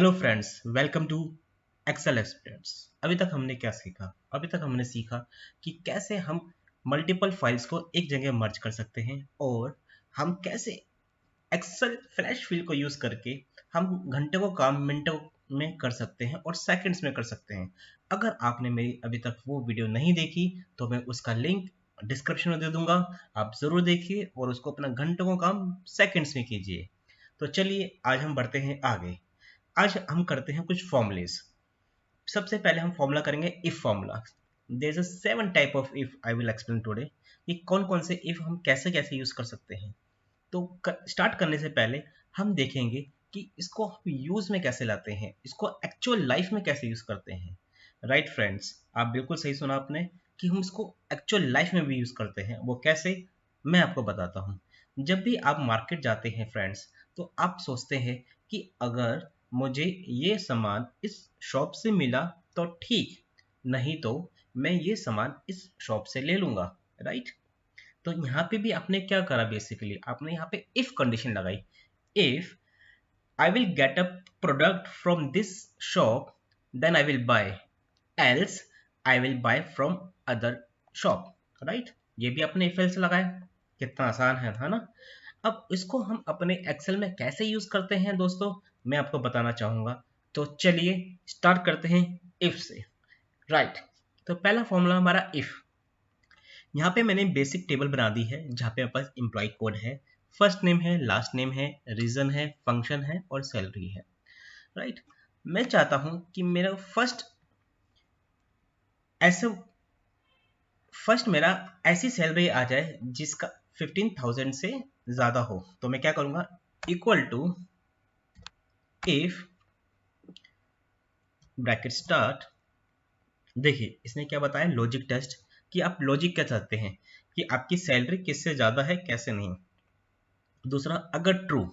Hello friends, welcome to Excel experts. अभी तक हमने क्या सीखा? अभी तक हमने सीखा कि कैसे हम मल्टीपल फाइल्स को एक जगह मर्ज कर सकते हैं और हम कैसे एक्सेल फ्लैश फिल को यूज करके हम घंटे को काम मिनटों में कर सकते हैं और सेकंड्स में कर सकते हैं। अगर आपने मेरी अभी तक वो वीडियो नहीं देखी तो मैं उसका लिंक डिस्क्रिप्शन में दे दूंगा। आप जरूर देखिए और उसको अपना घंटों को काम सेकंड्स में कीजिए। तो चलिए आज हम बढ़ते हैं आगे। आज हम करते हैं कुछ फॉर्मूलेस। सबसे पहले हम फॉर्मूला करेंगे if formula. There is a 7 type of if I will explain today कि कौन कौन से इफ हम कैसे कैसे यूज कर सकते हैं। तो स्टार्ट करने से पहले हम देखेंगे कि इसको हम यूज में कैसे लाते हैं, इसको एक्चुअल लाइफ में कैसे यूज करते हैं। राइट फ्रेंड्स, आप बिल्कुल सही सुना आपने कि हम इसको एक्चुअल लाइफ में भी यूज करते हैं। वो कैसे, मैं आपको बताता हूँ। जब भी आप मार्केट जाते हैं फ्रेंड्स, तो आप सोचते हैं कि अगर मुझे ये सामान इस शॉप से मिला तो ठीक, नहीं तो मैं ये सामान इस शॉप से ले लूंगा। राइट। तो यहाँ पे भी आपने क्या करा, बेसिकली आपने यहाँ पे इफ कंडीशन लगाई। If I will get a product from this shop then I will buy, else I will buy from other shop. Right. ये भी आपने इफ एल्स लगाया। कितना आसान है ना। अब इसको हम अपने एक्सेल में कैसे यूज करते हैं दोस्तों, मैं आपको बताना चाहूंगा। तो चलिए स्टार्ट करते हैं इफ से। राइट। तो पहला फॉर्मूला हमारा इफ। यहाँ पे मैंने बेसिक टेबल बना दी है जहाँ पे हमारे पास एम्प्लॉय कोड है, फर्स्ट नेम है, लास्ट नेम है, रीजन है, फंक्शन है और सैलरी है। राइट। मैं चाहता हूं कि मेरा ऐसे फर्स्ट मेरा ऐसी सैलरी आ जाए जिसका 15,000 से ज्यादा हो। तो मैं क्या करूंगा, equal to if bracket start. देखिए इसने क्या बताया, लॉजिक टेस्ट, कि आप लॉजिक क्या चाहते हैं कि आपकी सैलरी किससे ज्यादा है, कैसे नहीं। दूसरा, अगर ट्रू,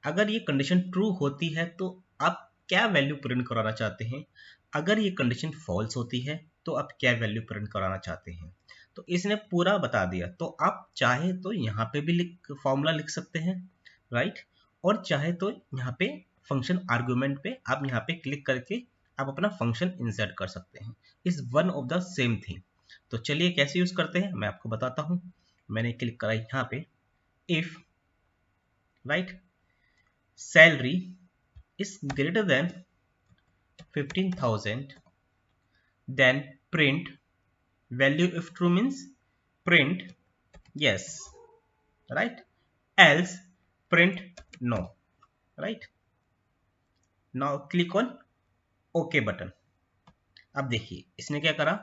अगर ये कंडीशन ट्रू होती है तो आप क्या वैल्यू प्रिंट कराना चाहते हैं। अगर ये कंडीशन फॉल्स होती है तो आप क्या वैल्यू प्रिंट कराना चाहते हैं। तो इसने पूरा बता दिया। तो आप चाहे तो यहाँ पे भी फॉर्मूला लिख सकते हैं। राइट। और चाहे तो यहाँ पे फंक्शन आर्गुमेंट पे आप यहाँ पे क्लिक करके आप अपना फंक्शन इंसर्ट कर सकते हैं। Is one of the same thing. तो चलिए कैसे यूज करते हैं मैं आपको बताता हूँ। मैंने क्लिक करा यहाँ पे if, right, salary is greater than 15,000, then print value if true means print yes, right, else print no, right. Now click on OK button. अब देखिए इसने क्या करा,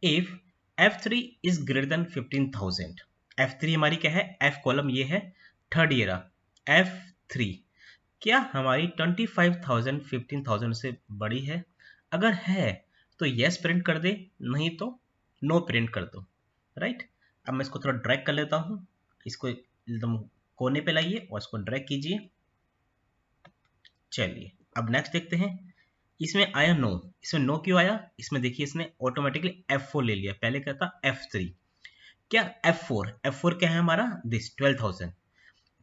if F3 is greater than 15,000, F3 हमारी क्या है, F कॉलम ये है, थर्ड ईयर F3 क्या हमारी 25,000 15,000 से बड़ी है। अगर है तो यस प्रिंट कर दे, नहीं तो नो प्रिंट कर दो। राइट। अब मैं इसको थोड़ा ड्रैग कर लेता हूँ, इसको एकदम कोने पे लाइए और इसको ड्रैग कीजिए। चलिए अब नेक्स्ट देखते हैं। इसमें आया नो, इसमें नो क्यों आया, इसमें देखिए इसने ऑटोमेटिकली F4 ले लिया, पहले क्या था F3। क्या F4 क्या है हमारा, दिस 12,000।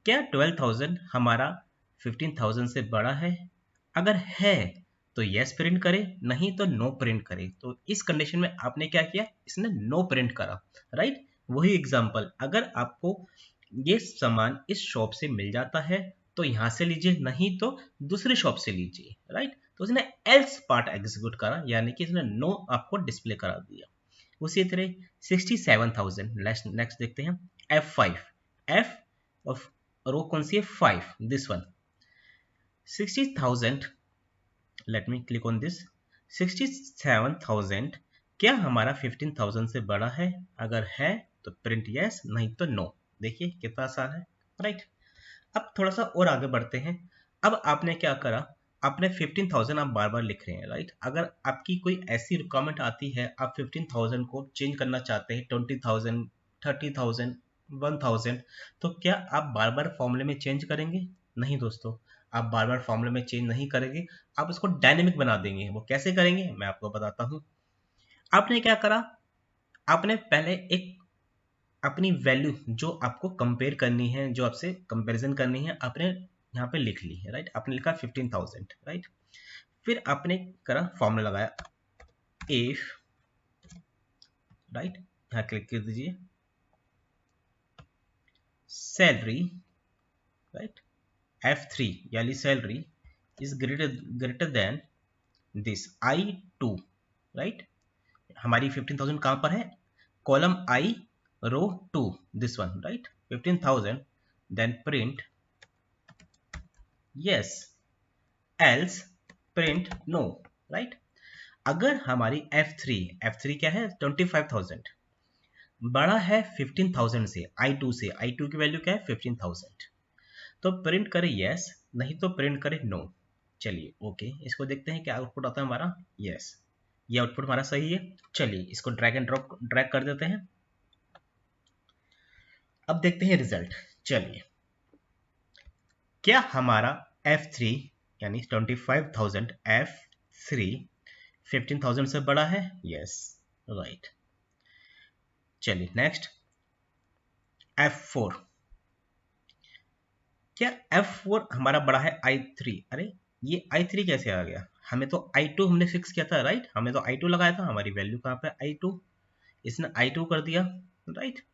क्या 12,000 हमारा 15,000 से बड़ा है। अगर है तो यस प्रिंट करे, नहीं तो नो प्रिंट करे। तो इस कंडीशन में आपने क्या किया, इसने नो प्रिंट करा। राइट। वही एग्जांपल, अगर आपको ये सामान इस शॉप से मिल जाता है तो यहां से लीजिए, नहीं तो दूसरी शॉप से लीजिए। राइट। तो उसने एल्स पार्ट एग्जीक्यूट करा, यानी कि इसने नो आपको डिस्प्ले करा दिया। उसी तरह 67,000, नेक्स्ट देखते हैं F5, F ऑफ रो कौन सी है, 5, this one 60,000। Let me click on this 67,000 क्या हमारा 15,000 से बड़ा है। अगर है तो प्रिंट यस, नहीं तो नो। देखिए कितना आसान है। राइट। अब थोड़ा सा और आगे बढ़ते हैं। अब आपने क्या करा, आपने 15,000 आप बार बार लिख रहे हैं। राइट। अगर आपकी कोई ऐसी रिक्वायरमेंट आती है, आप 15,000 को चेंज करना चाहते हैं 20,000, 30,000, 1,000, तो क्या आप बार बार फॉर्मूले में चेंज करेंगे? नहीं दोस्तों, आप बार बार फॉर्मूले में चेंज नहीं करेंगे, आप उसको डायनेमिक बना देंगे। वो कैसे करेंगे मैं आपको बताता हूँ। आपने क्या करा, आपने पहले एक अपनी वैल्यू जो आपको कंपेयर करनी है, जो आपसे कंपैरिजन करनी है, आपने यहाँ पे लिख ली, राइट। आपने लिखा 15,000, राइट। फिर आपने करा फॉर्मूला लगाया, इफ, राइट, यहाँ क्लिक कर दीजिए, सैलरी, राइट, F3 यानी salary is greater than this I2, right. हमारी 15,000 कहां पर है, column I, row 2, this one, right, 15,000, then print yes, else print no, right. अगर हमारी F3 क्या है, 25,000 बड़ा है 15,000 से, I2 से, I2 की वैल्यू क्या है 15,000, तो प्रिंट करे yes, नहीं तो प्रिंट करे no। चलिए ओके, इसको देखते हैं क्या आउटपुट आता है हमारा, yes, ये आउटपुट हमारा सही है। चलिए इसको ड्रैग एंड ड्रॉप ड्रैग कर देते हैं, अब देखते हैं रिजल्ट। चलिए, क्या हमारा F3 यानी 25,000 F3 15,000 से बड़ा है, यस, राइट। चलिए नेक्स्ट, F4, क्या F4 हमारा बड़ा है I3, अरे ये I3 कैसे आ गया, हमें तो I2 हमने फिक्स किया था, राइट, हमने तो I2 लगाया था, हमारी वैल्यू कहाँ पे I2, इसने I2 कर दिया, राइट,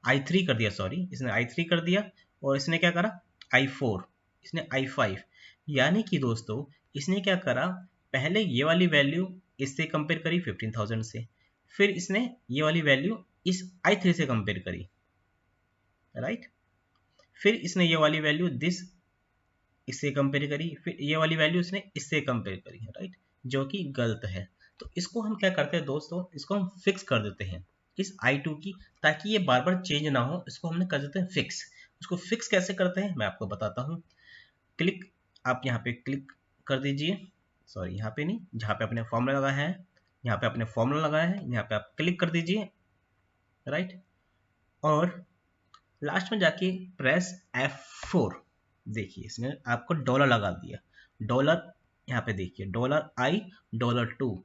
I3 कर दिया, सॉरी, इसने I3 कर दिया, और इसने क्या करा I4, इसने I5, यानी कि दोस्तों इसने क्या करा, पहले ये वाली वैल्यू इससे कंपेयर करी 15,000 से, फिर इसने ये वाली वैल्यू इस I3 से कंपेयर करी, राइट, फिर इसने ये वाली वैल्यू दिस इससे कंपेयर करी, फिर ये वाली वैल्यू इसने इससे कंपेयर करी, राइट, जो कि गलत है। तो इसको हम क्या करते हैं दोस्तों, इसको हम फिक्स कर देते हैं इस I2 की, ताकि ये बार बार चेंज ना हो, इसको हमने कर देते हैं फिक्स। उसको फिक्स कैसे करते हैं मैं आपको बताता हूँ। क्लिक, आप यहाँ पे क्लिक कर दीजिए, सॉरी यहाँ पे नहीं, जहाँ पे आपने फॉर्मूला लगाया है, यहाँ पे आपने फॉर्मूला लगाया है, यहाँ पे आप क्लिक कर दीजिए, राइट, और लास्ट में जाके प्रेस F4, देखिए इसने आपको डॉलर लगा दिया, डॉलर, यहाँ पे देखिए $I, $2,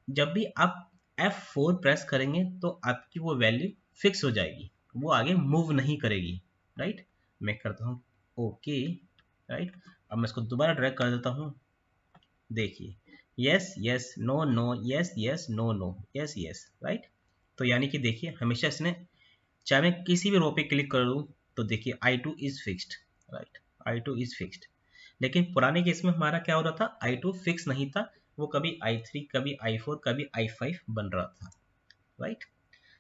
जब भी आप F4 प्रेस करेंगे तो आपकी वो वैल्यू फिक्स हो जाएगी, वो आगे मूव नहीं करेगी, राइट। मैं करता हूँ ओके, राइट, अब मैं इसको दोबारा ड्रैग कर देता हूँ, देखिए yes yes no no, yes yes no no, yes yes, right. तो यानी कि देखिए हमेशा इसने, चाहे मैं किसी भी रो पे क्लिक कर दूं तो देखिए I2 is fixed, right, I2 is fixed. लेकिन पुराने केस में हमारा क्या हो रहा था, I2 फिक्स नहीं था, वो कभी I3 कभी I4 कभी I5 बन रहा था, राइट।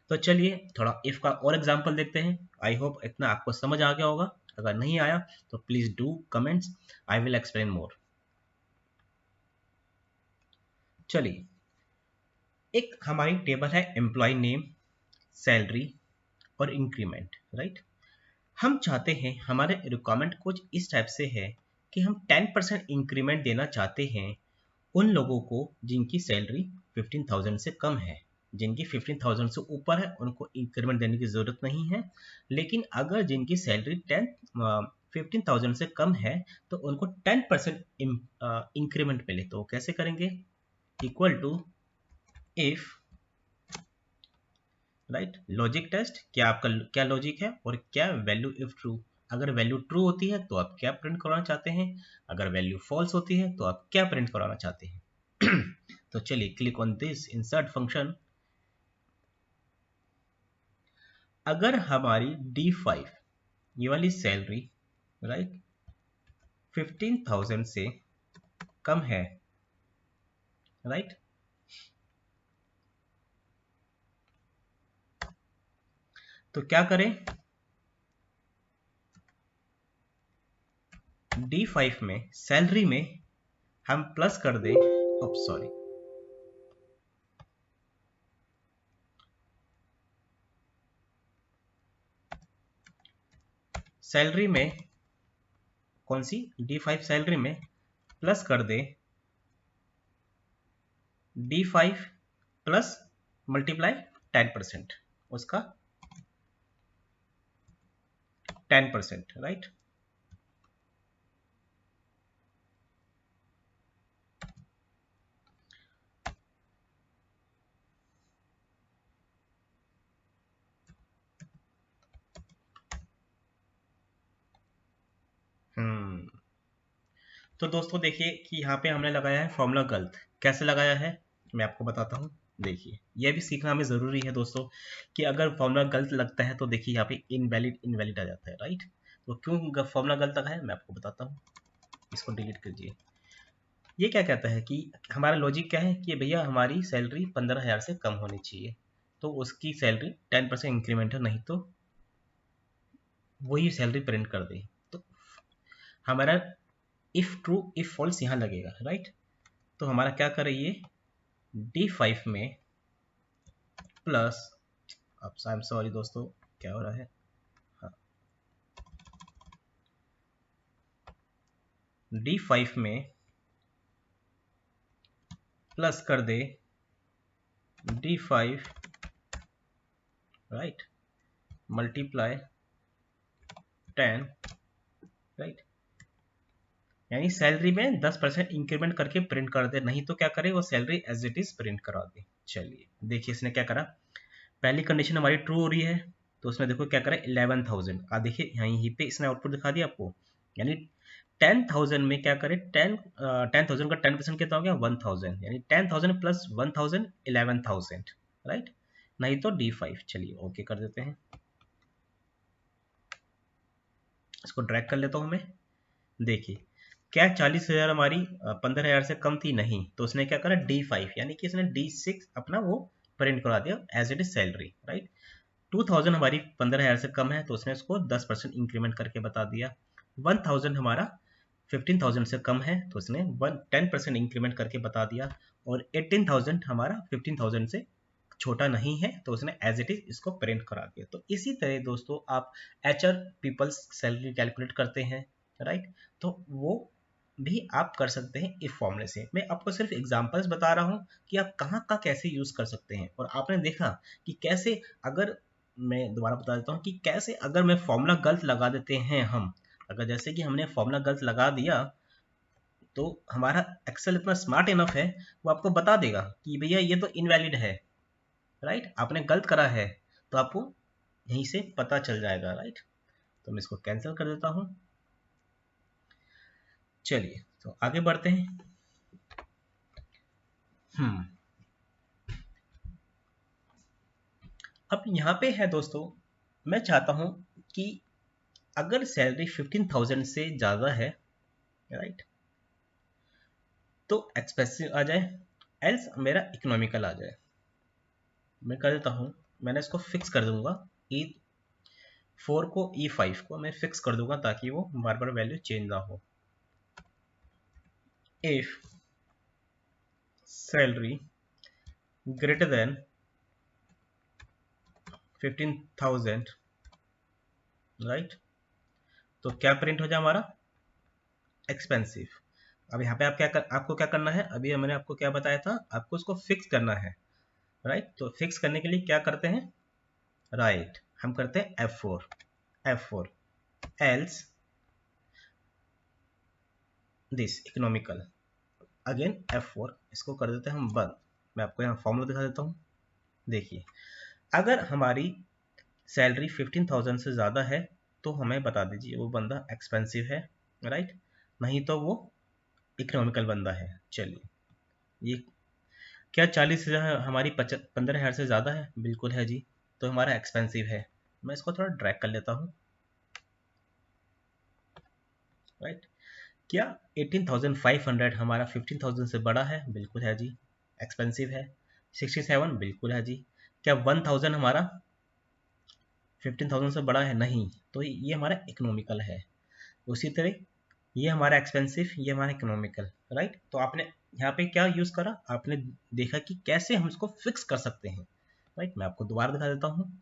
तो चलिए थोड़ा इफ का और एग्जांपल देखते हैं, आई होप इतना आपको समझ आ गया होगा, अगर नहीं आया तो please do comments, I will explain more. चलिए, एक हमारी टेबल है एम्प्लॉय नेम, सैलरी और इंक्रीमेंट, राइट। हम चाहते हैं, हमारे रिक्वायरमेंट कुछ इस टाइप से है कि हम 10% इंक्रीमेंट देना चाहते हैं उन लोगों को जिनकी सैलरी 15,000 से कम है, जिनकी 15,000 से ऊपर है उनको इंक्रीमेंट देने की ज़रूरत नहीं है। लेकिन अगर जिनकी सैलरी 15,000 से कम है तो उनको 10% इंक्रीमेंट मिले, तो कैसे करेंगे, equal to if, right, logic test, क्या आपका क्या लॉजिक है और क्या वैल्यू इफ ट्रू। अगर वैल्यू ट्रू होती है तो आप क्या प्रिंट करवाना चाहते हैं, अगर वैल्यू फॉल्स होती है तो आप क्या प्रिंट करवाना चाहते हैं। तो चलिए click on this insert function. अगर हमारी D5 ये वाली सैलरी, राइट, 15,000 से कम है, राइट, तो क्या करें, D5 में सैलरी में हम प्लस कर दें, सॉरी, सैलरी में कौन सी, D5 सैलरी में प्लस कर दे D5 प्लस मल्टीप्लाई 10%, उसका 10%, राइट। तो दोस्तों देखिए कि यहाँ पे हमने लगाया है फॉर्मूला गलत। कैसे लगाया है मैं आपको बताता हूँ। देखिए यह भी सीखना हमें ज़रूरी है दोस्तों कि अगर फॉर्मूला गलत लगता है तो देखिए यहाँ पे इनवैलिड इनवैलिड आ जाता है, राइट। तो क्यों फॉर्मूला गलत लगा है मैं आपको बताता हूँ। इसको डिलीट कीजिए। ये क्या कहता है कि हमारा लॉजिक क्या है कि भैया हमारी सैलरी 15,000 से कम होनी चाहिए, तो उसकी सैलरी 10% इंक्रीमेंट है, नहीं तो वही सैलरी प्रिंट कर दे। तो हमारा इफ ट्रू इफ फॉल्स यहाँ लगेगा, राइट। तो हमारा क्या करे ये D5 में प्लस, अब आई एम सॉरी दोस्तों क्या हो रहा है, हाँ D5 में प्लस कर दे D5, राइट, मल्टीप्लाई 10, राइट। यानी सैलरी में 10% इंक्रीमेंट करके प्रिंट कर दे, नहीं तो क्या करे वो salary as it is print करा दे। चलिए देखिए इसने क्या करा, पहली कंडीशन हमारी ट्रू हो रही है तो उसमें देखो क्या करा 11,000, देखिए यहीं पे इसने आउटपुट दिखा दिया आपको। यानी 10,000 में क्या करे 10,000 का 10% कितना हो गया 1,000, यानी 10,000 प्लस 1,000 11,000, राइट। नहीं तो D5। चलिए ओके कर देते हैं, इसको ड्रैग कर लेता हूँ मैं। देखिए क्या 40,000 हमारी 15,000 से कम थी, नहीं, तो उसने क्या करा D5 यानी कि इसने D6 अपना वो प्रिंट करा दिया as it is salary, right. 2,000 हमारी 15,000 से कम है तो उसने उसको 10% इंक्रीमेंट करके बता दिया। 1,000 हमारा 15,000 से कम है तो उसने 10% इंक्रीमेंट करके बता दिया। और 18,000 हमारा 15,000 से छोटा नहीं है तो उसने एज इट इज इसको प्रिंट करा दिया। तो इसी तरह दोस्तों आप HR पीपल्स सैलरी कैलकुलेट करते हैं, राइट। तो वो भी आप कर सकते हैं इफ फॉर्मूले से। मैं आपको सिर्फ एग्जांपल्स बता रहा हूँ कि आप कहाँ का कैसे यूज कर सकते हैं। और आपने देखा कि कैसे, अगर मैं दोबारा बता देता हूँ कि कैसे अगर मैं फॉर्मूला गलत लगा देते हैं हम, अगर जैसे कि हमने फॉर्मूला गलत लगा दिया तो हमारा एक्सेल इतना स्मार्ट इनफ है वो आपको बता देगा कि भैया ये तो इनवैलिड है, राइट, आपने गलत करा है, तो आपको यहीं से पता चल जाएगा, राइट। तो मैं इसको कैंसिल कर देता हूँ। चलिए तो आगे बढ़ते हैं। हम्म अब यहाँ पे है दोस्तों, मैं चाहता हूँ कि अगर सैलरी 15,000 से ज़्यादा है, राइट, तो एक्सपेंसिव आ जाए, एल्स मेरा इकोनॉमिकल आ जाए। मैं कर देता हूँ, मैंने इसको फिक्स कर दूंगा, E4 को E5 को मैं फिक्स कर दूंगा ताकि वो बार बार वैल्यू चेंज ना हो। If salary greater than 15,000, right, तो क्या प्रिंट हो जाए हमारा एक्सपेंसिव। अब यहाँ पे आपको क्या करना है, अभी मैंने आपको क्या बताया था, आपको इसको फिक्स करना है, राइट। तो फिक्स करने के लिए क्या करते हैं, राइट, हम करते हैं F4 else this economical, again F4, इसको कर देते हैं हम बंद। मैं आपको यहाँ फॉर्मूला दिखा देता हूँ। देखिए अगर हमारी सैलरी 15,000 से ज़्यादा है तो हमें बता दीजिए वो बंदा एक्सपेंसिव है, राइट, नहीं तो वो इकोनॉमिकल बंदा है। चलिए ये क्या 40,000 हमारी 15,000 से ज़्यादा है, बिल्कुल है जी, तो हमारा एक्सपेंसिव है। मैं इसको थोड़ा ड्रैग कर लेता हूँ, राइट। क्या 18,500 हमारा 15,000 से बड़ा है, बिल्कुल है जी, एक्सपेंसिव है। 67 बिल्कुल है जी। क्या 1,000 हमारा 15,000 से बड़ा है, नहीं, तो ये हमारा इकोनॉमिकल है। उसी तरह ये हमारा एक्सपेंसिव, ये हमारा इकोनॉमिकल, राइट। तो आपने यहाँ पे क्या यूज करा, आपने देखा कि कैसे हम इसको फिक्स कर सकते हैं, राइट। मैं आपको दोबारा दिखा देता हूँ।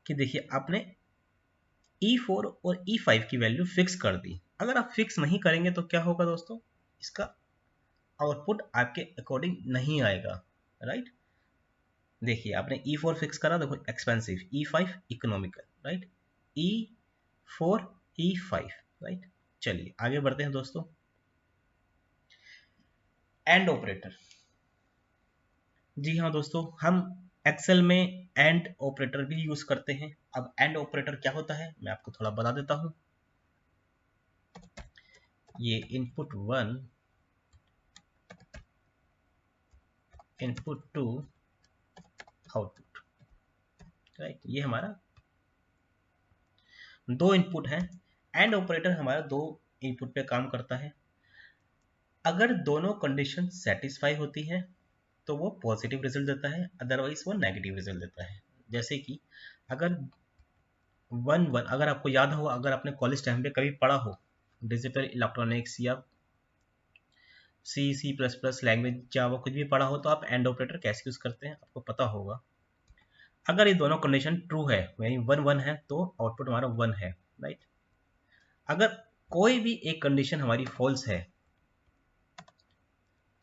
कि देखिए आपने E4 और E5 की वैल्यू फिक्स कर दी। अगर आप फिक्स नहीं करेंगे तो क्या होगा दोस्तों, इसका आउटपुट आपके अकॉर्डिंग नहीं आएगा, राइट। देखिए आपने E4 फिक्स करा, देखो expensive, E5 economical, right, E4 E5, right. चलिए आगे बढ़ते हैं दोस्तों। एंड ऑपरेटर, जी हाँ दोस्तों, हम एक्सेल में एंड ऑपरेटर भी यूज करते हैं। अब एंड ऑपरेटर क्या होता है मैं आपको थोड़ा बता देता हूं। ये इनपुट 1 इनपुट 2 आउटपुट, राइट, ये हमारा दो इनपुट है। एंड ऑपरेटर हमारा दो इनपुट पे काम करता है। अगर दोनों कंडीशन सेटिस्फाई होती है तो वो पॉजिटिव रिजल्ट देता है, अदरवाइज वो नेगेटिव रिजल्ट देता है। जैसे कि अगर अगर आपको याद हो, अगर आपने कॉलेज टाइम पे कभी पढ़ा हो डिजिटल इलेक्ट्रॉनिक्स या C++ लैंग्वेज जावा कुछ भी पढ़ा हो, तो आप एंड ऑपरेटर कैसे यूज करते हैं आपको पता होगा। अगर ये दोनों कंडीशन ट्रू है यानी 1 1 है तो आउटपुट हमारा 1 है, राइट। अगर कोई भी एक कंडीशन हमारी फॉल्स है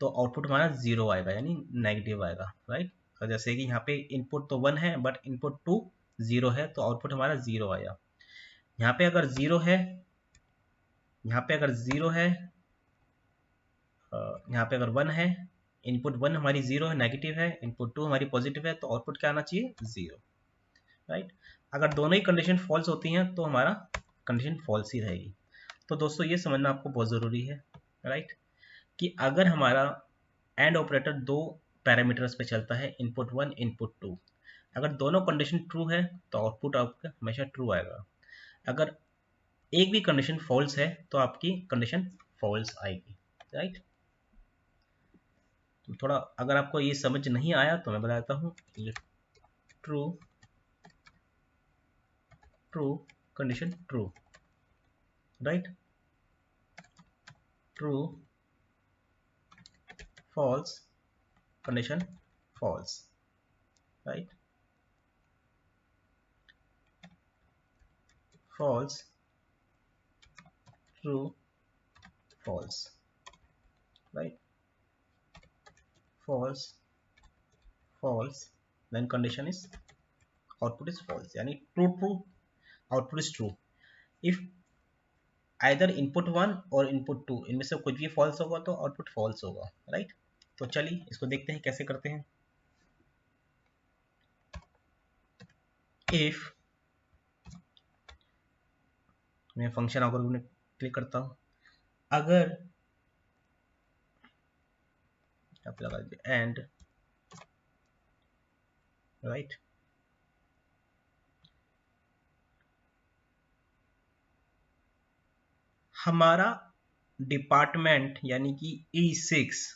तो आउटपुट हमारा 0 आएगा यानी नेगेटिव आएगा, राइट। तो जैसे कि यहाँ पे इनपुट तो 1 है बट इनपुट 2 0 है तो आउटपुट हमारा 0 आया। यहाँ पे अगर 0 है, यहाँ पे अगर 0 है, यहाँ पे अगर 1 है, इनपुट 1 हमारी 0 है नेगेटिव है, इनपुट 2 हमारी पॉजिटिव है, तो आउटपुट क्या आना चाहिए 0, राइट। अगर दोनों ही कंडीशन फॉल्स होती हैं तो हमारा कंडीशन फॉल्स ही रहेगी। तो दोस्तों ये समझना आपको बहुत ज़रूरी है, राइट, कि अगर हमारा एंड ऑपरेटर दो पैरामीटर्स पे चलता है, इनपुट 1 इनपुट 2, अगर दोनों कंडीशन ट्रू है तो आउटपुट आपका हमेशा ट्रू आएगा। अगर एक भी कंडीशन फॉल्स है तो आपकी कंडीशन फॉल्स आएगी, राइट। तो थोड़ा अगर आपको ये समझ नहीं आया तो मैं बताता हूँ। ये true true condition true, right, true false condition false, right, false true false, right, false false, then condition is output is false यानी true true output is true। if either input 1 और input 2 इनमें से कुछ भी false होगा तो output false होगा, right। तो चलिए इसको देखते हैं कैसे करते हैं। if मैं फंक्शन अगर में क्लिक करता हूँ, अगर आप लगा दीजिए एंड, राइट, हमारा डिपार्टमेंट यानी कि E6,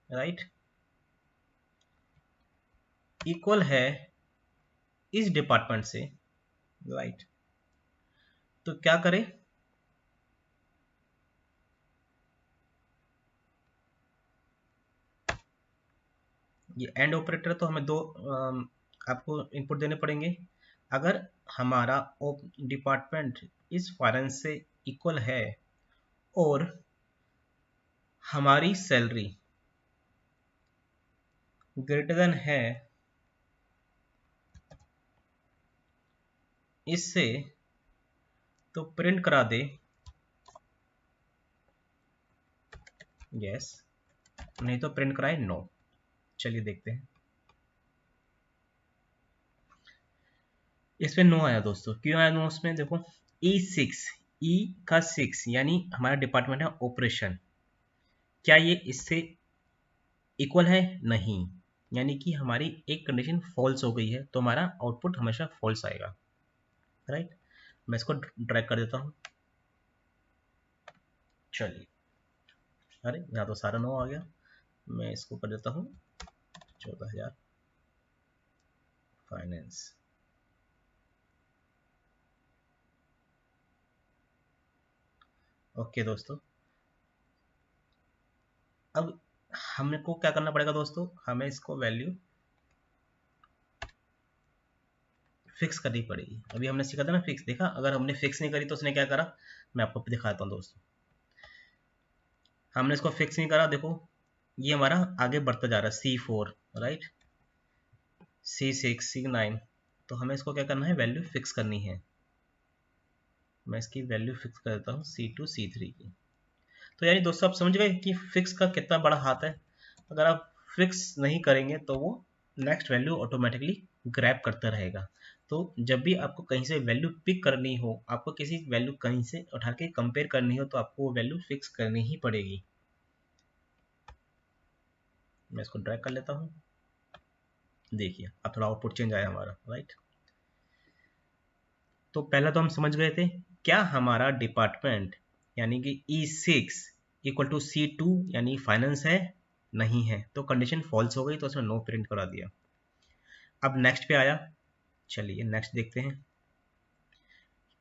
राइट, इक्वल है इस डिपार्टमेंट से, राइट। तो क्या करें, ये एंड ऑपरेटर तो हमें दो आपको इनपुट देने पड़ेंगे। अगर हमारा डिपार्टमेंट इस फाइनेंस से इक्वल है और हमारी सैलरी ग्रेटर देन है इससे, तो प्रिंट करा दे यस, नहीं तो प्रिंट कराए नो। चलिए देखते हैं। इसमें नो आया दोस्तों, क्यों आया नो? उसमें देखो E6, ई का 6 यानी हमारा डिपार्टमेंट है ऑपरेशन, क्या ये इससे इक्वल है? नहीं, यानी कि हमारी एक कंडीशन फॉल्स हो गई है तो हमारा आउटपुट हमेशा फॉल्स आएगा, राइट। मैं इसको ड्रैग कर देता हूँ। चलिए, अरे यहाँ तो सारा नो आ गया, मैं इसको कर देता हूँ 14,000 फाइनेंस। ओके दोस्तों, अब हमको क्या करना पड़ेगा दोस्तों, हमें इसको वैल्यू फिक्स करनी पड़ेगी। अभी हमने सीखा था ना फिक्स, देखा, अगर हमने फिक्स नहीं करी तो उसने क्या करा, मैं आपको दिखाता हूँ दोस्तों। हमने इसको फिक्स नहीं करा, देखो ये हमारा आगे बढ़ता जा रहा है C4, राइट, C6 C9, तो हमें इसको क्या करना है, वैल्यू फिक्स करनी है। मैं इसकी वैल्यू फिक्स कर देता हूँ C2 C3 की। तो यानी दोस्तों आप समझ गए कि फिक्स का कितना बड़ा हाथ है। अगर आप फिक्स नहीं करेंगे तो वो नेक्स्ट वैल्यू ऑटोमेटिकली ग्रैब करता रहेगा। तो जब भी आपको कहीं से वैल्यू पिक करनी हो, आपको किसी वैल्यू कहीं से उठा के कंपेयर करनी हो, तो आपको वो वैल्यू फिक्स करनी ही पड़ेगी। मैं इसको ड्रैग कर लेता हूँ। देखिए अब थोड़ा आउटपुट चेंज आया हमारा, राइट। तो पहला तो हम समझ गए थे, क्या हमारा डिपार्टमेंट यानी कि E6 इक्वल टू C2 यानी फाइनेंस है, नहीं है, तो कंडीशन फॉल्स हो गई, तो उसने नो प्रिंट करा दिया। अब नेक्स्ट पे आया, चलिए नेक्स्ट देखते हैं।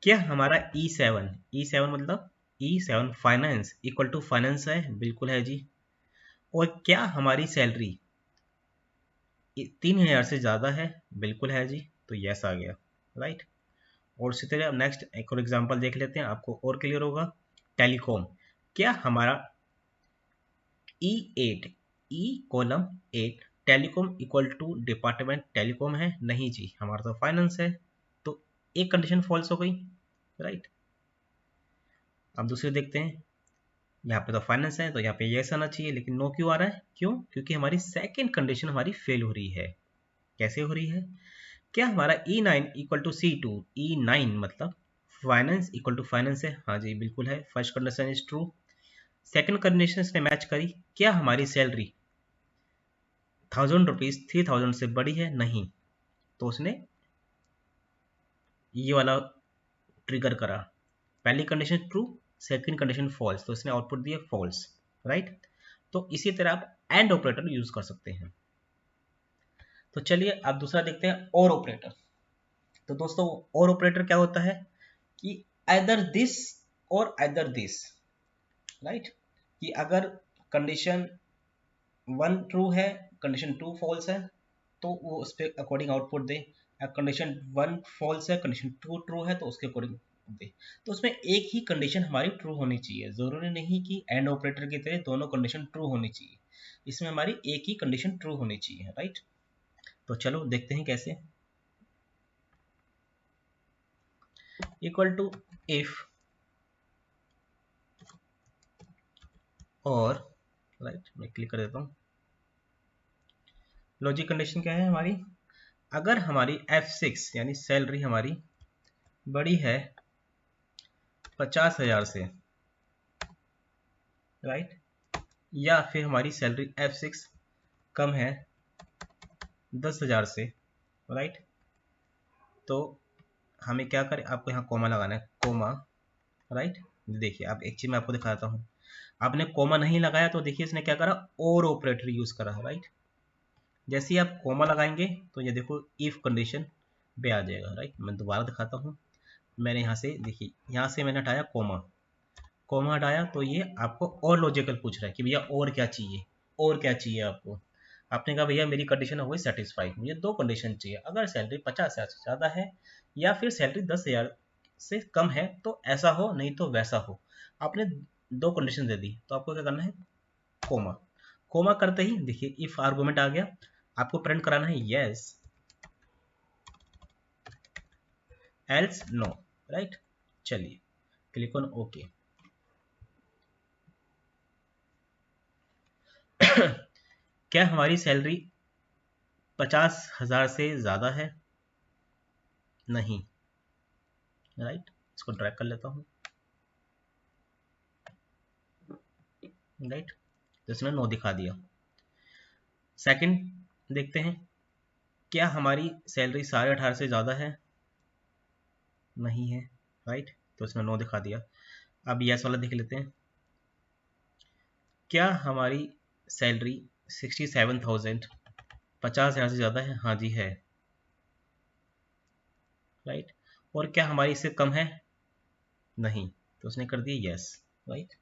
क्या हमारा E7 मतलब E7 finance equal to finance है, बिल्कुल है जी। और क्या हमारी सैलरी 3,000 से ज़्यादा है, बिल्कुल है जी, तो यस आ गया, राइट। और इसी तरह नेक्स्ट एक और एग्जांपल देख लेते हैं, आपको और क्लियर होगा। टेलीकॉम, क्या हमारा E8 E:8 telecom equal to department telecom है, नहीं जी, हमारा तो फाइनेंस है, तो एक कंडीशन फॉल्स हो गई, राइट। अब दूसरे देखते हैं, यहाँ पे तो फाइनेंस है, तो यहाँ पे यस आना चाहिए, लेकिन नो क्यों आ रहा है? क्यों? क्योंकि हमारी सेकंड कंडीशन हमारी फेल हो रही है। कैसे हो रही है? क्या हमारा E9 equal to C2, E9 मतलब फाइनेंस इक्वल टू फाइनेंस है, हाँ जी बिल्कुल है, first condition is true. Second condition इसने मैच करी, क्या हमारी सैलरी 1,000 रुपीज 3,000 से बड़ी है, नहीं, तो उसने ये वाला ट्रिगर करा। पहली condition true, second condition false, तो इसने आउटपुट दिया फॉल्स, राइट। तो इसी तरह आप एंड ऑपरेटर यूज कर सकते हैं। तो चलिए अब दूसरा देखते हैं, और ऑपरेटर। तो दोस्तों और ऑपरेटर क्या होता है कि आइदर दिस और आइदर दिस, राइट, कि अगर कंडीशन 1 ट्रू है, कंडीशन 2 फॉल्स है, तो वो उस पर अकॉर्डिंग आउटपुट दे। कंडीशन 1 फॉल्स है, कंडीशन 2 ट्रू है, तो उसके अकॉर्डिंग दे। तो उसमें एक ही कंडीशन हमारी ट्रू होनी चाहिए, जरूरी नहीं कि एंड ऑपरेटर की तरह दोनों कंडीशन ट्रू होनी चाहिए, इसमें हमारी एक ही कंडीशन ट्रू होनी चाहिए, राइट। तो चलो देखते हैं कैसे। इक्वल टू इफ और, राइट, मैं क्लिक कर देता हूँ। लॉजिक कंडीशन क्या है हमारी? अगर हमारी F6 यानी सैलरी हमारी बड़ी है 50,000 से, राइट, या फिर हमारी सैलरी F6 कम है 10,000 से, राइट, तो हमें क्या करें, आपको यहाँ कोमा लगाना है, कोमा, राइट। देखिए आप एक चीज मैं आपको दिखाता हूँ, आपने कोमा नहीं लगाया तो देखिए इसने क्या करा, और ऑपरेटर यूज करा, राइट। जैसे ही आप कोमा लगाएंगे तो ये देखो इफ कंडीशन पे आ जाएगा, राइट। मैं दोबारा दिखाता हूँ, मैंने यहाँ से देखिए, यहाँ से मैंने हटाया कोमा, कोमा हटाया, तो ये आपको और लॉजिकल पूछ रहा है कि भैया और क्या चाहिए, और क्या चाहिए आपको। आपने कहा भैया मेरी कंडीशन हो गई सेटिस्फाई, मुझे दो कंडीशन चाहिए, अगर सैलरी 50,000 से ज़्यादा है या फिर सैलरी 10,000 से कम है तो ऐसा हो, नहीं तो वैसा हो। आपने दो कंडीशन दे दी, तो आपको क्या करना है, कोमा। कोमा करते ही देखिए इफ आर्गुमेंट आ गया, आपको प्रिंट कराना है यस एल्स नो, राइट। चलिए क्लिक ऑन ओके। क्या हमारी सैलरी 50,000 से ज़्यादा है, नहीं, राइट। इसको ड्रैग कर लेता हूँ, राइट, तो इसने नो दिखा दिया। सेकंड देखते हैं, क्या हमारी सैलरी 18,500 से ज़्यादा है, नहीं है, राइट, तो इसने नो दिखा दिया। अब यस वाला देख लेते हैं, क्या हमारी सैलरी 67,000 50,000 से ज़्यादा है, हाँ जी है, राइट। और क्या हमारी इससे कम है, नहीं, तो उसने कर दिया यस, राइट।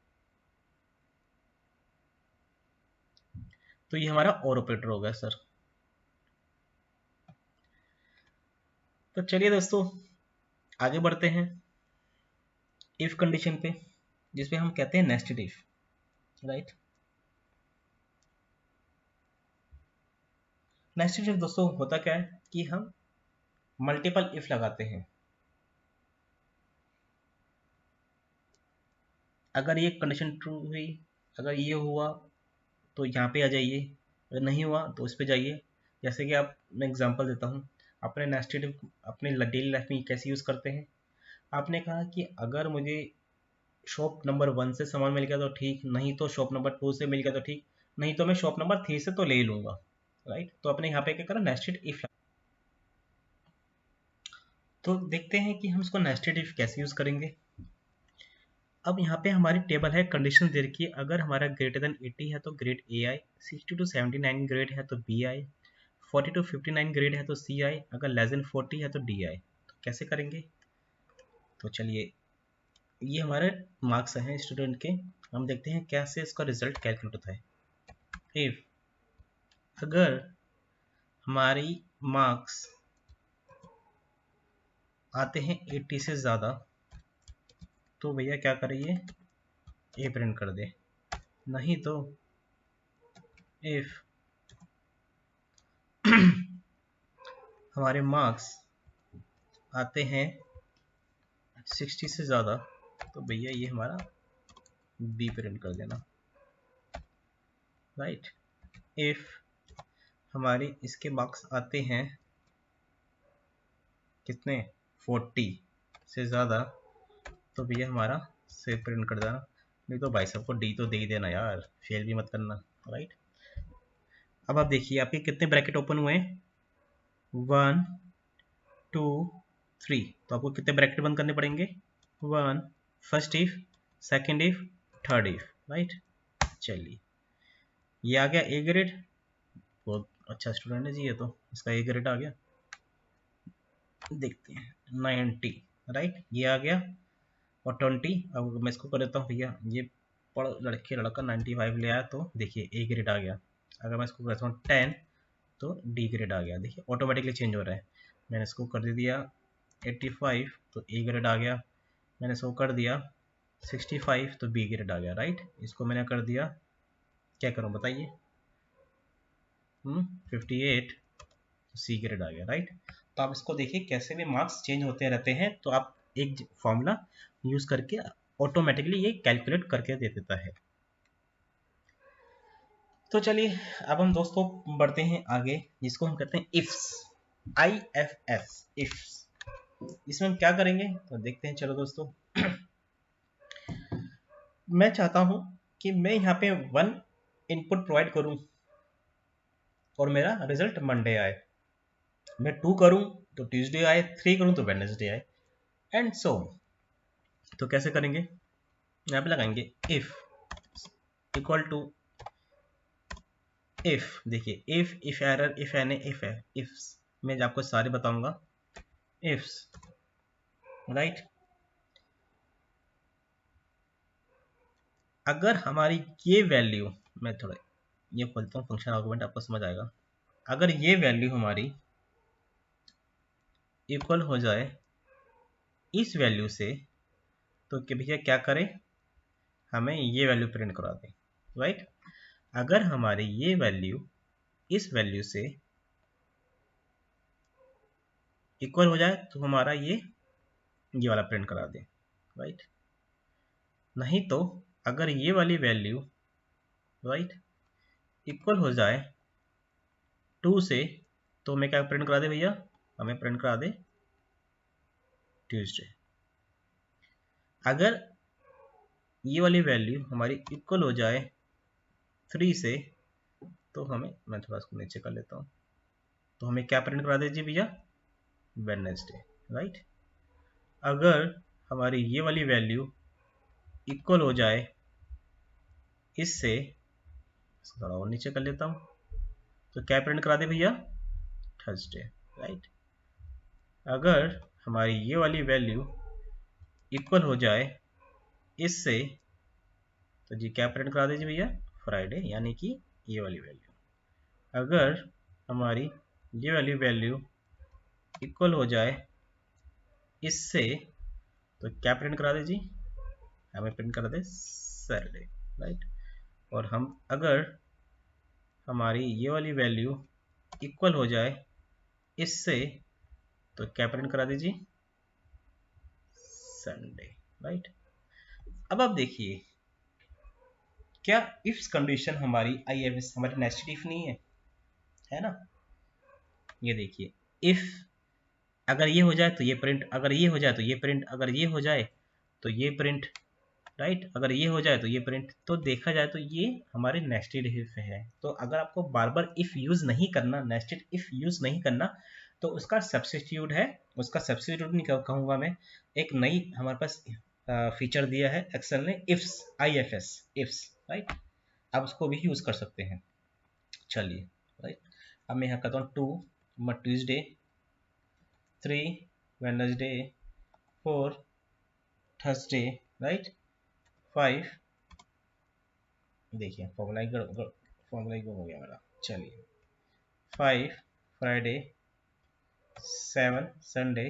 तो ये हमारा और ऑपरेटर हो गया सर। तो चलिए दोस्तों आगे बढ़ते हैं इफ कंडीशन पे, जिसपे हम कहते हैं nested if, right. Nested if दोस्तों होता क्या है कि हम मल्टीपल इफ लगाते हैं। अगर ये कंडीशन ट्रू हुई, अगर ये हुआ तो यहाँ पे आ जाइए, अगर नहीं हुआ तो उस पे जाइए, जैसे कि आप, मैं एग्जांपल देता हूँ, अपने नेस्टेड अपने डेली लाइफ में कैसे यूज़ करते हैं। आपने कहा कि अगर मुझे शॉप नंबर 1 से सामान मिल गया तो ठीक, नहीं तो शॉप नंबर 2 से मिल गया तो ठीक, नहीं तो मैं शॉप नंबर 3 से तो ले लूँगा, राइट। तो अपने यहाँ पे क्या करा, नेस्टेड इफ। तो देखते हैं कि हम इसको नेस्टेड इफ कैसे यूज़ करेंगे। अब यहाँ पे हमारी टेबल है, कंडीशन दे रखी है, अगर हमारा ग्रेटर देन 80 है तो grade A I, 60 to 79 grade है तो बी आई, 40 to 59 ग्रेड है तो सी आई, अगर लेस देन 40 है तो डी आई। तो कैसे करेंगे, तो चलिए, ये हमारे मार्क्स हैं स्टूडेंट के, हम देखते हैं कैसे इसका रिजल्ट कैलकुलेट होता है। इफ अगर हमारी मार्क्स आते हैं 80 से ज़्यादा, तो भैया क्या करिए, ए प्रिंट कर दे। नहीं तो इफ हमारे मार्क्स आते हैं 60 से ज़्यादा, तो भैया ये हमारा बी प्रिंट कर देना, राइट। इफ हमारे इसके मार्क्स आते हैं कितने, 40 से ज़्यादा, तो भैया हमारा से प्रिंट कर देना। नहीं तो भाई साहब को डी तो दे ही देना यार, फेल भी मत करना, राइट। अब आप देखिए आपके कितने ब्रैकेट ओपन हुए हैं, 1 2 3, तो आपको कितने ब्रैकेट बंद करने पड़ेंगे, 1 first if, second if, third if, right. चलिए, ये आ गया ए ग्रेड, बहुत अच्छा स्टूडेंट है जी, ये तो इसका ए ग्रेड आ गया। देखते हैं 90, राइट, ये आ गया, और 20। अब मैं इसको कर देता हूँ भैया, ये पढ़ लड़का 95 ले आया, तो देखिए ए ग्रेड आ गया। अगर मैं इसको करता हूँ 10, तो डी ग्रेड आ गया, देखिए ऑटोमेटिकली चेंज हो रहा है। मैंने इसको कर दे दिया 85, तो ए ग्रेड आ गया। मैंने इसको कर दिया 65, तो बी ग्रेड आ गया, राइट। इसको मैंने कर दिया, क्या करूँ बताइए, 58, तो सी ग्रेड आ गया, राइट। तो आप इसको देखिए कैसे भी मार्क्स चेंज होते रहते हैं, तो आप एक फॉर्मूला यूज करके ऑटोमेटिकली ये कैलकुलेट करके दे देता है। तो चलिए, अब हम दोस्तों बढ़ते हैं आगे, जिसको हम कहते हैं ifs, I F S, ifs. इसमें हम क्या करेंगे, तो देखते हैं, चलो दोस्तों। मैं चाहता हूं कि मैं यहाँ पे 1 इनपुट प्रोवाइड करूं और मेरा रिजल्ट मंडे आए, मैं 2 करूं तो ट्यूसडे आए, 3 करूं तो वेडनेसडे आए, एंड सो। तो कैसे करेंगे, यहाँ पे लगाएंगे इफ इक्वल टू, इफ देखिए, if error, if N, if है, इफ्स मैं आपको सारे बताऊंगा, इफ्स, राइट। अगर हमारी ये वैल्यू, मैं थोड़ा ये खोलता हूँ फंक्शन आर्गुमेंट, आपको समझ आएगा। अगर ये वैल्यू हमारी इक्वल हो जाए इस वैल्यू से, तो कि भैया क्या करें, हमें ये वैल्यू प्रिंट करा दें, राइट। अगर हमारी ये वैल्यू इस वैल्यू से इक्वल हो जाए, तो हमारा ये वाला प्रिंट करा दें, राइट। नहीं तो अगर ये वाली वैल्यू, राइट, इक्वल हो जाए 2 से, तो हमें क्या प्रिंट करा दे भैया, हमें प्रिंट करा दे ट्यूसडे। अगर ये वाली वैल्यू हमारी इक्वल हो जाए 3 से, तो हमें, मैं थोड़ा इसको नीचे कर लेता हूँ, तो हमें क्या प्रिंट करा दीजिए भैया, वेडनेसडे, राइट। अगर हमारी ये वाली वैल्यू इक्वल हो जाए इससे, थोड़ा और नीचे कर लेता हूँ, तो क्या प्रिंट करा दे भैया, थर्सडे, राइट। अगर हमारी ये वाली वैल्यू इक्वल हो जाए इससे, तो जी क्या प्रिंट करा दीजिए भैया, फ्राइडे, यानी कि ये वाली वैल्यू। अगर हमारी ये वाली वैल्यू इक्वल हो जाए इससे, तो क्या प्रिंट करा दे जी, हमें प्रिंट करा दे सैटरडे, राइट। और हम अगर हमारी ये वाली वैल्यू इक्वल हो जाए इससे, तो क्या प्रिंट करा दीजिए, संडे, राइट। अब आप देखिए, क्या इफ्स कंडीशन हमारी आई एफ एस हमारी नेस्टेड इफ नहीं है, है ना। ये देखिए, इफ अगर ये हो जाए तो ये प्रिंट, अगर ये हो जाए तो ये प्रिंट, अगर ये हो जाए तो ये प्रिंट, राइट, अगर ये हो जाए तो ये प्रिंट। तो देखा जाए तो ये हमारे नेस्टेड इफ है। तो अगर आपको बार बार इफ यूज नहीं करना, नेस्टेड इफ यूज नहीं करना, तो उसका सब्स्टिट्यूट है, उसका सब्स्टिट्यूट नहीं कहूंगा मैं, एक नई हमारे पास फीचर दिया है एक्सेल ने, इफ्स, IFS, इफ्स, राइट। आप उसको भी यूज कर सकते हैं। चलिए, राइट, अब मैं यहाँ करता हूँ 2 ट्यूजडे, 3 वेडनेसडे, 4 थर्सडे, राइट, 5, देखिए फॉर्मूला गुम हो गया मेरा। चलिए, 5 फ्राइडे, 7 संडे,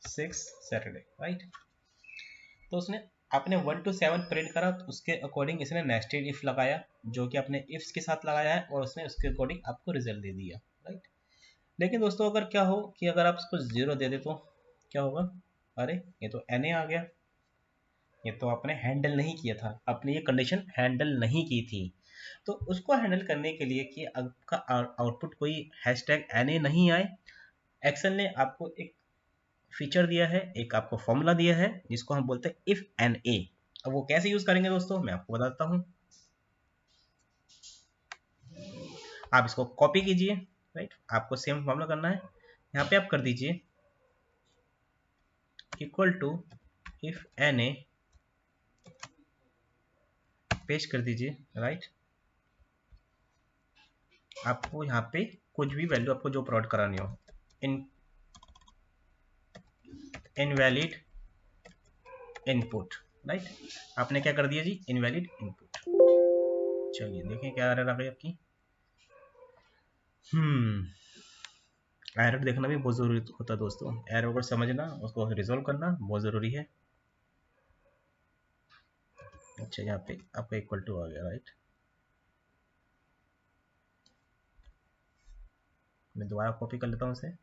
6 सैटरडे, राइट। तो उसने आपने 1 to 7 प्रिंट करा, तो उसके अकॉर्डिंग इसने नेस्टेड इफ लगाया, जो कि आपने इफ्स के साथ लगाया है, और उसने उसके अकॉर्डिंग आपको रिजल्ट दे दिया, राइट। लेकिन दोस्तों अगर क्या हो कि अगर आप उसको 0 दे दे तो क्या होगा? अरे ये तो NA आ गया, ये तो आपने हैंडल नहीं किया था, आपने ये कंडीशन हैंडल नहीं की थी। तो उसको हैंडल करने के लिए कि आपका आउटपुट कोई हैशटैग NA नहीं आए, एक्सेल ने आपको एक फीचर दिया है, एक आपको फॉर्मूला दिया है, जिसको हम बोलते हैं इफ एंड ए। अब वो कैसे यूज करेंगे दोस्तों, मैं आपको बताता हूँ। आप इसको कॉपी कीजिए, राइट, आपको सेम फॉर्मूला करना है। यहाँ पे आप कर दीजिए equal to if N A, paste कर दीजिए, राइट। आपको यहाँ पे कुछ भी वैल्यू आपको जो प्रोवाइड करानी हो, इन इनवैलिड इनपुट, राइट। आपने क्या कर दिया जी, इनवैलिड इनपुट। चलिए देखें क्या एरर आ गई आपकी। एरर देखना भी बहुत जरूरी होता है दोस्तों, एरर को समझना, उसको रिजोल्व करना बहुत जरूरी है। अच्छा, यहाँ पे आपका इक्वल टू आ गया, राइट। मैं दोबारा कॉपी कर लेता हूँ इसे।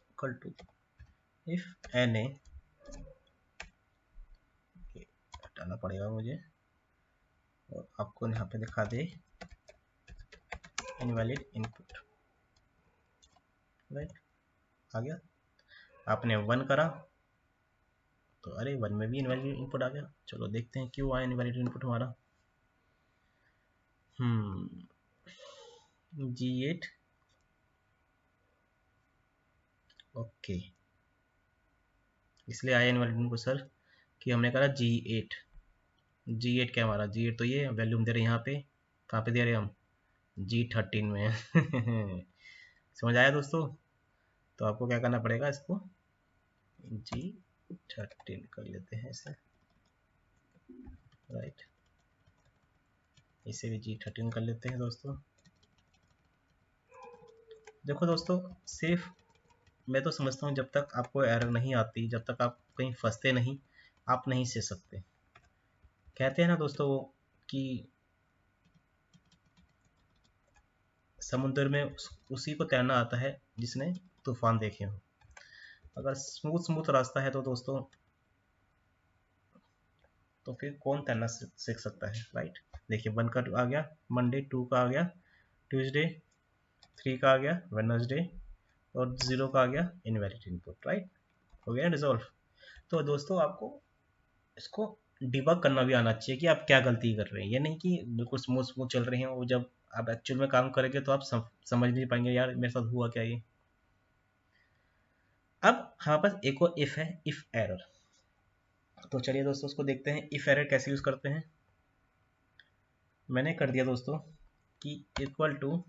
Equal to if N A, हटाना पड़ेगा मुझे, और आपको यहाँ पे दिखा दे इनवैलिड इनपुट, राइट, आ गया। आपने 1 करा तो अरे 1 में भी इनवैलिड इनपुट आ गया। चलो देखते हैं क्यों आया इनवैलिड इनपुट हमारा। G8, ओके, इसलिए आया इनवैलिड इनपुट सर कि हमने करा G8। G8 क्या हमारा, G8 तो ये वैल्यू हम दे रहे हैं यहाँ पे, कहाँ पे दे रहे हैं हम, G13 में। समझ आया दोस्तों? तो आपको क्या करना पड़ेगा, इसको G13 कर लेते हैं इसे, राइट, इसे भी G13 कर लेते हैं दोस्तों। देखो दोस्तों, सिर्फ मैं तो समझता हूँ जब तक आपको एरर नहीं आती, जब तक आप कहीं फंसते नहीं, आप नहीं सीख सकते। कहते हैं ना दोस्तों कि समुद्र में उसी को तैरना आता है जिसने तूफान देखे हो। अगर स्मूथ स्मूथ रास्ता है तो दोस्तों, तो फिर कौन तैरना सीख सकता है, राइट। देखिए 1 का आ गया मंडे, 2 का आ गया ट्यूसडे, 3 का आ गया वेडनेसडे, और 0 का आ गया इनवैलिड इनपुट, राइट। हो गया रिजॉल्व। तो दोस्तों आपको इसको डिबग करना भी आना चाहिए कि आप क्या गलती कर रहे हैं। ये नहीं कि बिल्कुल स्मूथ स्मूथ चल रहे हैं, वो जब आप एक्चुअल में काम करेंगे तो आप समझ नहीं पाएंगे यार मेरे साथ हुआ क्या ये। अब हमारे पास एक और इफ है, इफ एरर। तो चलिए दोस्तों उसको देखते हैं, इफ एरर कैसे यूज करते हैं। मैंने कर दिया दोस्तों कि equal to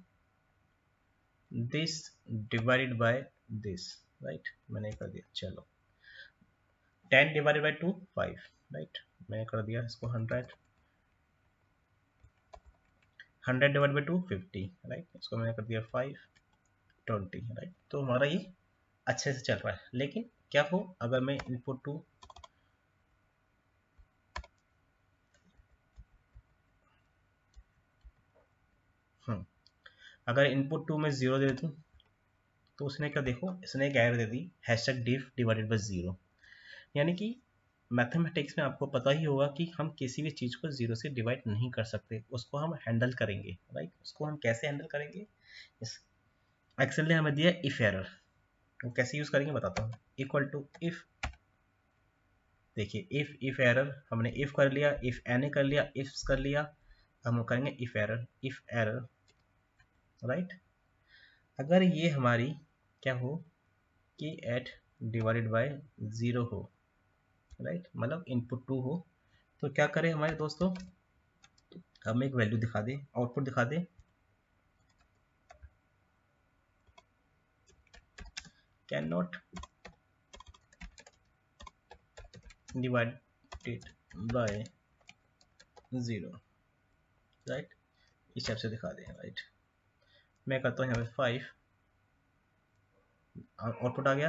this divided by this, right, मैंने कर दिया। चलो 10 डिवाइडेड बाय 2 5, राइट, मैंने कर दिया इसको 100, 100 डिवाइड बाई 2 50, राइट, इसको मैंने कर दिया 5 20, राइट। तो हमारा ये अच्छे से चल रहा है। लेकिन क्या हो अगर मैं इनपुट टू अगर इनपुट टू में 0 दे दूँ तो उसने क्या, देखो इसने एक error they the hashtag diff divided by 0। यानी कि मैथमेटिक्स में आपको पता ही होगा कि हम किसी भी चीज़ को 0 से डिवाइड नहीं कर सकते, उसको हम हैंडल करेंगे, राइट। उसको हम कैसे हैंडल करेंगे, इस एक्सेल ने हमें दिया इफ एरर, वो कैसे यूज़ करेंगे बताता हूँ। इक्वल टू इफ, देखिए इफ एरर हमने इफ कर लिया, इफ एन कर लिया, इफ कर लिया, हम करेंगे इफ एरर, राइट। अगर ये हमारी क्या हो कि एट डिवाइडेड बाय 0 हो, राइट, मतलब इनपुट 2 हो, तो क्या करें हमारे दोस्तों, हम एक वैल्यू दिखा दें, आउटपुट दिखा दें, can not divided by 0, right, इस टाइप से दिखा दें, राइट। मैं करता हूँ यहाँ पे 5, आउटपुट आ गया,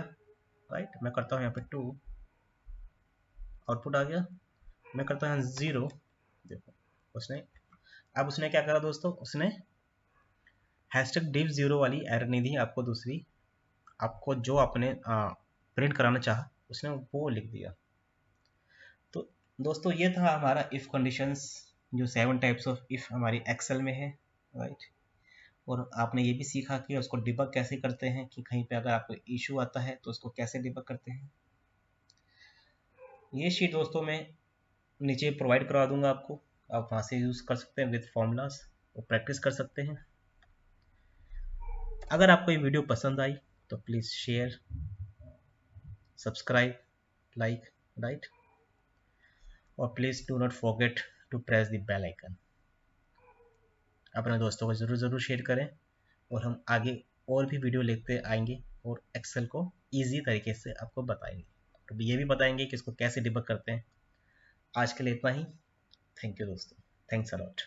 राइट। मैं करता हूँ यहाँ पे 2, आउटपुट आ गया। मैं करता हूँ यहाँ 0, देखो उसने, अब उसने क्या करा दोस्तों, उसने हैशटैग div 0 वाली एरर नहीं दी आपको, दूसरी आपको जो आपने प्रिंट कराना चाहा उसने वो लिख दिया। तो दोस्तों ये था हमारा इफ कंडीशंस, जो 7 टाइप्स ऑफ इफ हमारी एक्सेल में है, राइट। और आपने ये भी सीखा कि उसको डिबग कैसे करते हैं, कि कहीं पे अगर आपको इशू आता है तो उसको कैसे डिबग करते हैं। ये शीट दोस्तों मैं नीचे प्रोवाइड करवा दूंगा आपको, आप वहाँ से यूज़ कर सकते हैं विद फॉर्मूलाज, और प्रैक्टिस कर सकते हैं। अगर आपको ये वीडियो पसंद आई तो please share, subscribe, like, right, और please do not forget to press the bell icon. अपने दोस्तों को ज़रूर शेयर करें, और हम आगे और भी वीडियो लेते आएंगे और एक्सेल को ईजी तरीके से आपको बताएंगे, तो ये भी बताएंगे कि इसको कैसे डिबग करते हैं। आज के लिए इतना ही। थैंक यू दोस्तों, थैंक्स अ लॉट।